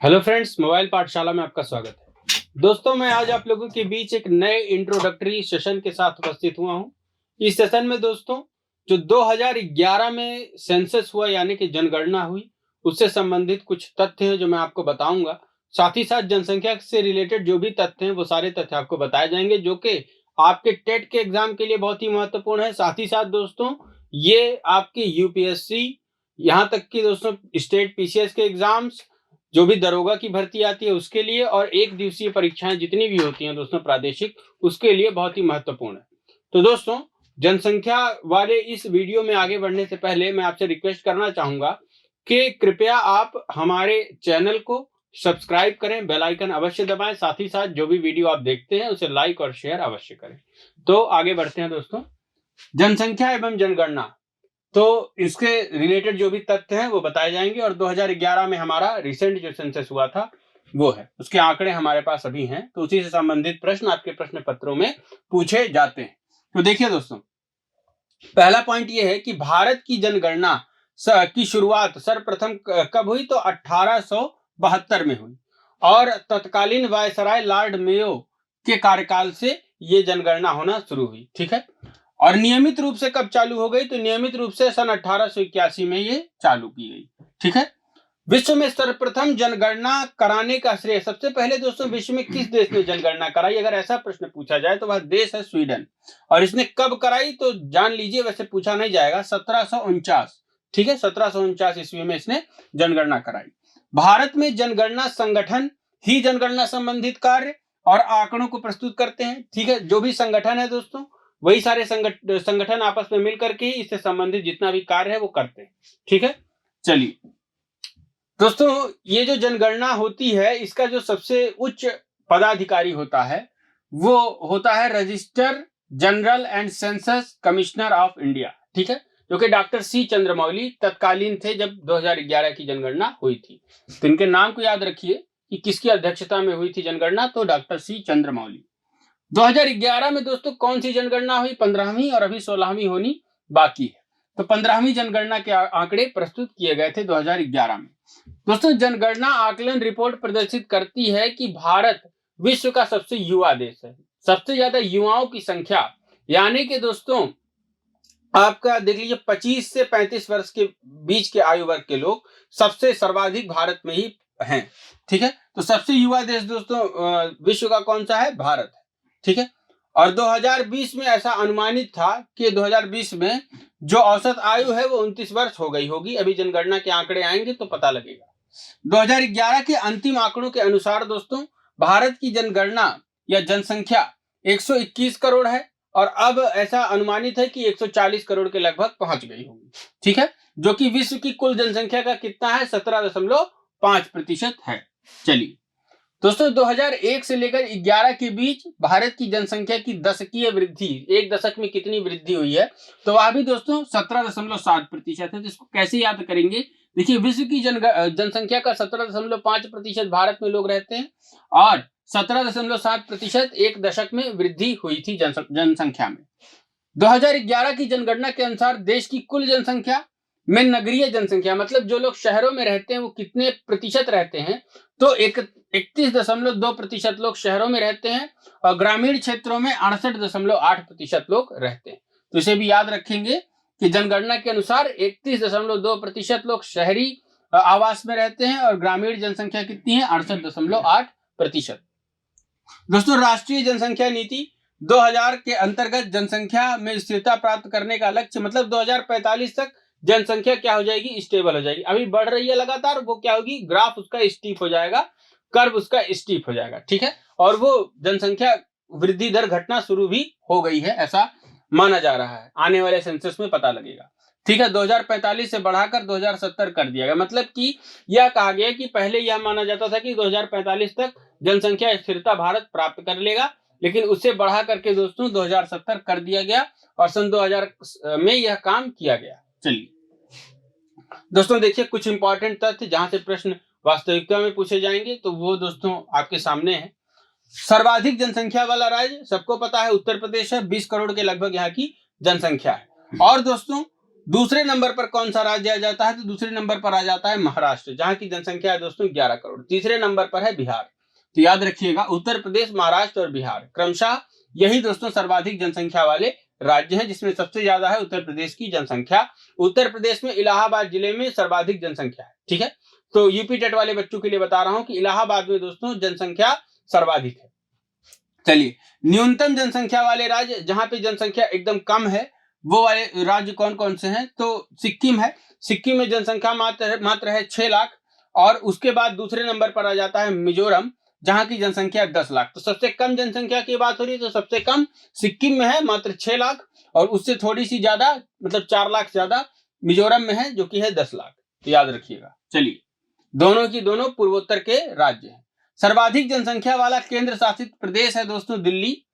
Hello friends, mobile पाठशाला में आपका स्वागत है। दोस्तों, मैं आज आप लोगों के बीच एक नए इंट्रोडक्टरी सेशन के साथ उपस्थित हुआ हूं। इस सेशन में दोस्तों, जो 2011 में सेंसस हुआ यानी कि जनगणना हुई, उससे संबंधित कुछ तथ्य हैं जो मैं आपको बताऊंगा। साथ ही साथ जनसंख्या से रिलेटेड जो भी तथ्य हैं वो सारे तथ्य आपको बताए जाएंगे, जो कि आपके टेट के एग्जाम के लिए बहुत ही महत्वपूर्ण है। साथ ही साथ दोस्तों, ये आपकी यूपीएससी, यहाँ तक कि दोस्तों स्टेट पीसीएस के एग्जाम्स, जो भी दरोगा की भर्ती आती है उसके लिए, और एक दिवसीय परीक्षाएं जितनी भी होती हैं दोस्तों प्रादेशिक, उसके लिए बहुत ही महत्वपूर्ण है। तो दोस्तों, जनसंख्या वाले इस वीडियो में आगे बढ़ने से पहले मैं आपसे रिक्वेस्ट करना चाहूंगा कि कृपया आप हमारे चैनल को सब्सक्राइब करें, बेल आइकन अवश्य दबाएं, साथ ही साथ जो भी वीडियो आप देखते हैं उसे लाइक और शेयर अवश्य करें। तो आगे बढ़ते हैं दोस्तों। जनसंख्या एवं जनगणना, तो इसके रिलेटेड जो भी तथ्य हैं वो बताए जाएंगे, और 2011 में हमारा रिसेंट जो सेंसस हुआ था वो है, उसके आंकड़े हमारे पास अभी हैं, तो उसी से संबंधित प्रश्न आपके प्रश्न पत्रों में पूछे जाते हैं। तो देखिए दोस्तों, पहला पॉइंट ये है कि भारत की जनगणना की शुरुआत सर्वप्रथम कब हुई, तो 1872 में हुई, और तत्कालीन वायसराय लॉर्ड मेयो के कार्यकाल से ये जनगणना होना शुरू हुई। ठीक है, और नियमित रूप से कब चालू हो गई, तो नियमित रूप से सन 1881 में ये चालू की गई। ठीक है, विश्व में सर्वप्रथम जनगणना कराने का श्रेय सबसे पहले दोस्तों विश्व में किस देश ने जनगणना कराई, अगर ऐसा प्रश्न पूछा जाए तो वह देश है स्वीडन। और इसने कब कराई तो जान लीजिए, वैसे पूछा नहीं जाएगा, 1749। ठीक है, 1749 ईस्वी में इसने जनगणना कराई। भारत में जनगणना संगठन ही जनगणना संबंधित कार्य और आंकड़ों को प्रस्तुत करते हैं। ठीक है, जो भी संगठन है दोस्तों, वही सारे संगठन आपस में मिलकर के ही इससे संबंधित जितना भी कार्य है वो करते हैं। ठीक है, चलिए दोस्तों, ये जो जनगणना होती है इसका जो सबसे उच्च पदाधिकारी होता है वो होता है register general and census commissioner of India. ठीक है, जो कि डॉक्टर सी चंद्रमौली तत्कालीन थे जब 2011 की जनगणना हुई थी। तो इनके नाम को याद रखिए कि किसकी अध्यक्षता में हुई थी जनगणना, तो डॉक्टर सी चंद्रमौली। 2011 में दोस्तों कौन सी जनगणना हुई, 15वीं, और अभी 16वीं होनी बाकी है। तो 15वीं जनगणना के आंकड़े प्रस्तुत किए गए थे 2011 में। दोस्तों, जनगणना आकलन रिपोर्ट प्रदर्शित करती है कि भारत विश्व का सबसे युवा देश है। सबसे ज्यादा युवाओं की संख्या, यानी कि दोस्तों आपका देख लीजिए 25 से 35 वर्ष के बीच के आयु वर्ग के लोग सबसे सर्वाधिक भारत में ही हैं। ठीक है, तो सबसे युवा देश दोस्तों विश्व का कौन सा है, भारत है। ठीक है, और 2020 में ऐसा अनुमानित था कि 2020 में जो औसत आयु है वो 29 वर्ष हो गई होगी। अभी जनगणना के आंकड़े आएंगे तो पता लगेगा। 2011 के अंतिम आंकड़ों के अनुसार दोस्तों भारत की जनगणना या जनसंख्या 121 करोड़ है, और अब ऐसा अनुमानित है कि 140 करोड़ के लगभग पहुंच गई होगी। ठीक है, जो कि विश्व की कुल जनसंख्या का कितना है, 17.5% है। चलिए दोस्तों, 2001 से लेकर 11 के बीच भारत की जनसंख्या की दशकीय वृद्धि, एक दशक में कितनी वृद्धि हुई है, तो वह भी दोस्तों 17.7% है। तो इसको कैसे याद करेंगे, देखिए विश्व की जनसंख्या का 17.5% भारत में लोग रहते हैं, और 17.7% एक दशक में वृद्धि हुई थी जनसंख्या में। 2011 की जनगणना के अनुसार देश की कुल जनसंख्या में नगरीय जनसंख्या, मतलब जो लोग शहरों में रहते हैं वो कितने प्रतिशत रहते हैं, तो 31.2% लोग शहरों में रहते हैं, और ग्रामीण क्षेत्रों में 68.8% लोग रहते हैं। तो इसे भी याद रखेंगे कि जनगणना के अनुसार 31.2% लोग शहरी आवास में रहते हैं, और ग्रामीण जनसंख्या कितनी है, 68.8%। दोस्तों, राष्ट्रीय जनसंख्या नीति 2000 के अंतर्गत जनसंख्या में स्थिरता प्राप्त करने का लक्ष्य, मतलब 2045 तक जनसंख्या क्या हो जाएगी, स्टेबल हो जाएगी। अभी बढ़ रही है लगातार, वो क्या होगी, ग्राफ उसका स्टीप हो जाएगा, कर्व उसका स्टीप हो जाएगा। ठीक है, और वो जनसंख्या वृद्धि दर घटना शुरू भी हो गई है, ऐसा माना जा रहा है। आने वाले सेंसस में पता लगेगा। ठीक है, 2045 से बढ़ाकर 2070 कर दिया गया, मतलब कि यह कहा गया कि पहले यह माना जाता था कि 2045 तक जनसंख्या स्थिरता भारत प्राप्त कर लेगा, लेकिन उससे बढ़ा करके दोस्तों 2070 कर दिया गया, और सन 2000 में यह काम किया गया। चलिए दोस्तों, देखिए कुछ इंपॉर्टेंट तथ्य जहां से प्रश्न वास्तविकता में पूछे जाएंगे, तो वो दोस्तों आपके सामने है। सर्वाधिक जनसंख्या वाला राज्य सबको पता है उत्तर प्रदेश है, 20 करोड़ के लगभग यहाँ की जनसंख्या है। और दोस्तों दूसरे नंबर पर कौन सा राज्य आ जाता है? तो दूसरे नंबर पर आ जाता है महाराष्ट्र, जहां की जनसंख्या है दोस्तों 11 करोड़। तीसरे नंबर पर है बिहार। तो याद रखिएगा, उत्तर प्रदेश, महाराष्ट्र और बिहार क्रमशः यही दोस्तों सर्वाधिक जनसंख्या वाले राज्य हैं, जिसमें सबसे ज्यादा है उत्तर प्रदेश की जनसंख्या। उत्तर प्रदेश में इलाहाबाद जिले में सर्वाधिक जनसंख्या है। ठीक है, तो यूपी टेट वाले बच्चों के लिए बता रहा हूं कि इलाहाबाद में दोस्तों जनसंख्या सर्वाधिक है। चलिए, न्यूनतम जनसंख्या वाले राज्य, जहां पे जनसंख्या एकदम कम है, वो वाले राज्य कौन कौन से हैं? तो सिक्किम है। सिक्किम में जनसंख्या मात्र है 6 लाख। और उसके बाद दूसरे नंबर पर आ जाता है मिजोरम, जहां की जनसंख्या 10 लाख। तो सबसे कम जनसंख्या की बात हो रही है, तो सबसे कम सिक्किम में है, मात्र 6 लाख। और उससे थोड़ी सी ज्यादा, मतलब 4 लाख ज्यादा मिजोरम में है, जो कि है 10 लाख। तो याद रखिएगा। चलिए, दोनों की दोनों पूर्वोत्तर के राज्य हैं। सर्वाधिक जनसंख्या वाला केंद्र शासित प्रदेश है दोस्तों दिल्ली,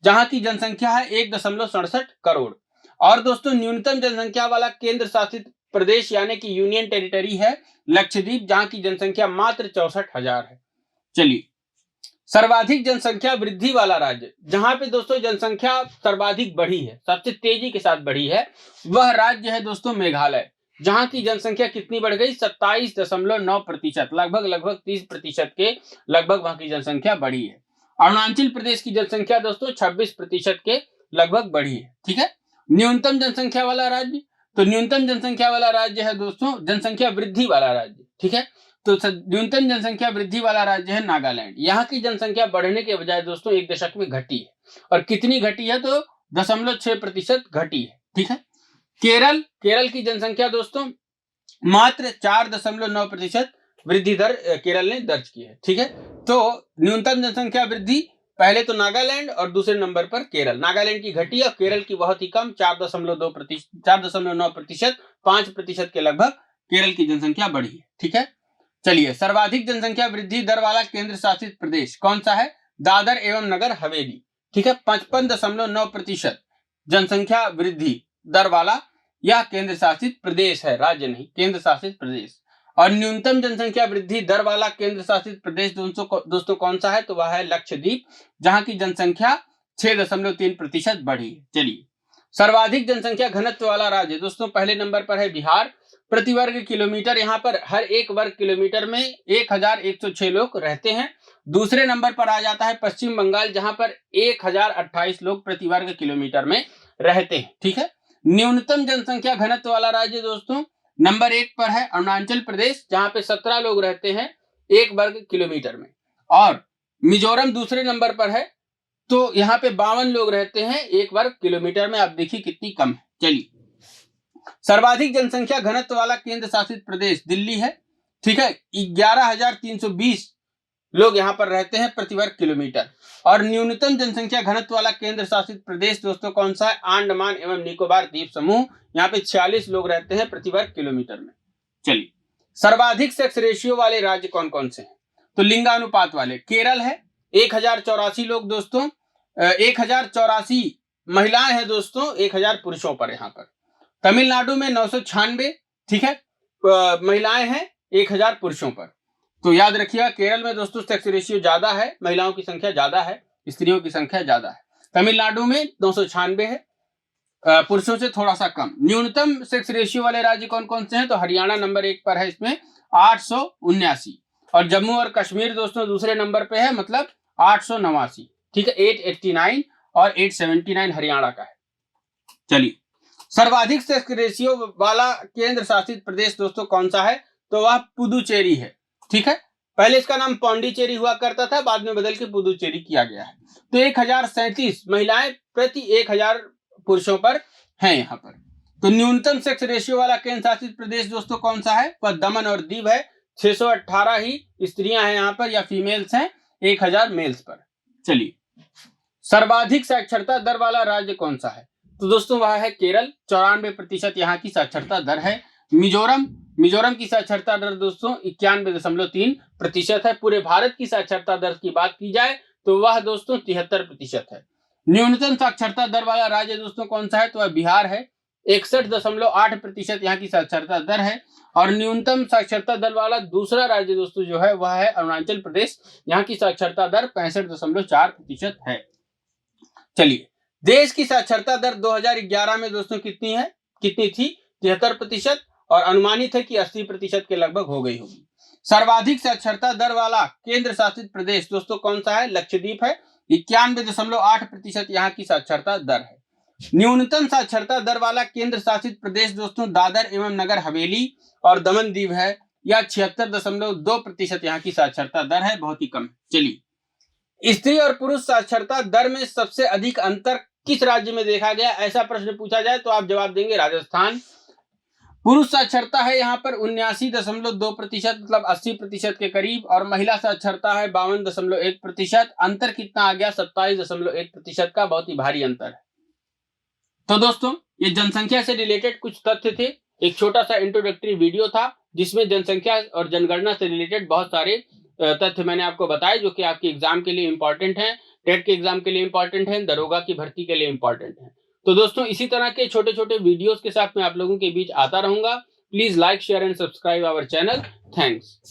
जहां की जनसंख्या है 1.67 करोड़। और दोस्तों न्यूनतम जनसंख्या वाला केंद्र शासित प्रदेश यानी कि यूनियन टेरिटरी है लक्षद्वीप, जहां की जनसंख्या मात्र 64,000 है। चलिए, सर्वाधिक जनसंख्या वृद्धि वाला राज्य, जहां पे दोस्तों जनसंख्या सर्वाधिक बढ़ी है, सबसे तेजी के साथ बढ़ी है, वह राज्य है दोस्तों मेघालय, जहां की जनसंख्या कितनी बढ़ गई? 27.9%, लगभग 30% के लगभग वहां की जनसंख्या बढ़ी है। अरुणाचल प्रदेश की जनसंख्या दोस्तों 26% के लगभग बढ़ी है। ठीक है, न्यूनतम जनसंख्या वाला राज्य, तो न्यूनतम जनसंख्या वाला राज्य है दोस्तों जनसंख्या वृद्धि वाला राज्य। ठीक है, तो न्यूनतम जनसंख्या वृद्धि वाला राज्य है नागालैंड। यहाँ की जनसंख्या बढ़ने के बजाय दोस्तों 1 दशक में घटी है। और कितनी घटी है? तो 0.6% घटी है। ठीक है, केरल की जनसंख्या दोस्तों मात्र 4.9% वृद्धि दर केरल ने दर्ज की है। ठीक है, तो न्यूनतम जनसंख्या वृद्धि पहले तो नागालैंड और दूसरे नंबर पर केरल। नागालैंड की घटी और केरल की बहुत ही कम 4.9%, 5% के लगभग केरल की जनसंख्या बढ़ी है। ठीक है, चलिए, सर्वाधिक जनसंख्या वृद्धि दर वाला केंद्र शासित प्रदेश कौन सा है? दादर एवं नगर हवेली। ठीक है, 55.9% जनसंख्या वृद्धि दर वाला यह केंद्र शासित प्रदेश है, राज्य नहीं, केंद्र शासित प्रदेश। और न्यूनतम जनसंख्या वृद्धि दर वाला केंद्र शासित प्रदेश दोस्तों कौन सा है? तो वह है लक्षद्वीप, जहां की जनसंख्या 6.3% बढ़ी है। चलिए, सर्वाधिक जनसंख्या घनत्व वाला राज्य दोस्तों पहले नंबर पर है बिहार। प्रति वर्ग किलोमीटर यहाँ पर हर एक वर्ग किलोमीटर में 1106 लोग रहते हैं। दूसरे नंबर पर आ जाता है पश्चिम बंगाल, जहां पर 1028 लोग प्रति वर्ग किलोमीटर में रहते हैं। ठीक है, न्यूनतम जनसंख्या घनत्व वाला राज्य दोस्तों नंबर 1 पर है अरुणाचल प्रदेश, जहां पे 17 लोग रहते हैं 1 वर्ग किलोमीटर में। और मिजोरम दूसरे नंबर पर है, तो यहाँ पे 52 लोग रहते हैं 1 वर्ग किलोमीटर में। आप देखिए कितनी कम है। चलिए, सर्वाधिक जनसंख्या घनत्व वाला केंद्र शासित प्रदेश दिल्ली है। ठीक है, 11,320 लोग यहाँ पर रहते हैं प्रति वर्ग किलोमीटर। और न्यूनतम जनसंख्या घनत्व वाला केंद्र शासित प्रदेश दोस्तों कौन सा है? अंडमान एवं निकोबार द्वीप समूह, यहाँ पे 46 लोग रहते हैं प्रति वर्ग किलोमीटर में। चलिए, सर्वाधिक सेक्स रेशियो वाले राज्य कौन कौन से हैं? तो लिंगानुपात वाले केरल है, 1084 लोग दोस्तों, 1084 महिलाएं हैं दोस्तों, 1000 पुरुषों पर यहाँ पर। तमिलनाडु में 996, ठीक है, महिलाएं हैं 1000 पुरुषों पर। तो याद रखिएगा, केरल में दोस्तों सेक्स रेशियो ज्यादा है, महिलाओं की संख्या ज्यादा है, स्त्रियों की संख्या ज्यादा है। तमिलनाडु में 996 है, पुरुषों से थोड़ा सा कम। न्यूनतम सेक्स रेशियो वाले राज्य कौन कौन से हैं? तो हरियाणा नंबर 1 पर है, इसमें 879। और जम्मू और कश्मीर दोस्तों दूसरे नंबर पे है, मतलब 889। ठीक है, 889 और 879 हरियाणा का है। चलिए, सर्वाधिक सेक्स रेशियो वाला केंद्र शासित प्रदेश दोस्तों कौन सा है? तो वह पुदुचेरी है। ठीक है, पहले इसका नाम पौंडीचेरी हुआ करता था, बाद में बदल के पुदुचेरी किया गया है। तो 1037 महिलाएं प्रति 1000 पुरुषों पर हैं यहाँ पर। तो न्यूनतम सेक्स रेशियो वाला केंद्र शासित प्रदेश दोस्तों कौन सा है? वह दमन और दीव है, 618 ही स्त्रियां हैं यहाँ पर या फीमेल्स हैं 1000 मेल्स पर। चलिए, सर्वाधिक साक्षरता दर वाला राज्य कौन सा है? तो दोस्तों वह है केरल, 94% यहाँ की साक्षरता दर है। मिजोरम की साक्षरता दर दोस्तों 91.3% है। पूरे भारत की साक्षरता दर की बात की जाए तो वह दोस्तों 73% है। न्यूनतम साक्षरता दर वाला राज्य दोस्तों कौन सा है? तो वह बिहार है, 61.8% यहाँ की साक्षरता दर है। और न्यूनतम साक्षरता दर वाला दूसरा राज्य दोस्तों जो है वह है अरुणाचल प्रदेश, यहाँ की साक्षरता दर 65.4% है। चलिए, देश की साक्षरता दर 2011 में दोस्तों कितनी थी? 73% और अनुमानित है कि 80% के लगभग हो गई होगी। सर्वाधिक साक्षरता दर वाला केंद्र शासित प्रदेश दोस्तों कौन सा है? लक्षद्वीप है। 91.8% यहाँ की साक्षरता दर है। न्यूनतम साक्षरता दर वाला केंद्र शासित प्रदेश दोस्तों दादर एवं नगर हवेली और दमन दीव है। यह 76.2% यहाँ की साक्षरता दर है, बहुत ही कम। चलिए, स्त्री और पुरुष साक्षरता दर में सबसे अधिक अंतर किस राज्य में देखा गया? ऐसा प्रश्न पूछा जाए तो आप जवाब देंगे राजस्थान। पुरुष साक्षरता है यहाँ पर 79.2%, मतलब 80% के करीब, और महिला साक्षरता है 52.1%। अंतर कितना आ गया? 27.1% का, बहुत ही भारी अंतर है। तो दोस्तों ये जनसंख्या से रिलेटेड कुछ तथ्य थे। एक छोटा सा इंट्रोडक्टरी वीडियो था जिसमें जनसंख्या और जनगणना से रिलेटेड बहुत सारे तथ्य मैंने आपको बताए जो कि आपके एग्जाम के लिए इंपॉर्टेंट हैं, टेट के एग्जाम के लिए इंपॉर्टेंट है, दरोगा की भर्ती के लिए इंपॉर्टेंट है। तो दोस्तों इसी तरह के छोटे छोटे वीडियोस के साथ मैं आप लोगों के बीच आता रहूंगा। Please like, share and subscribe our channel. Thanks.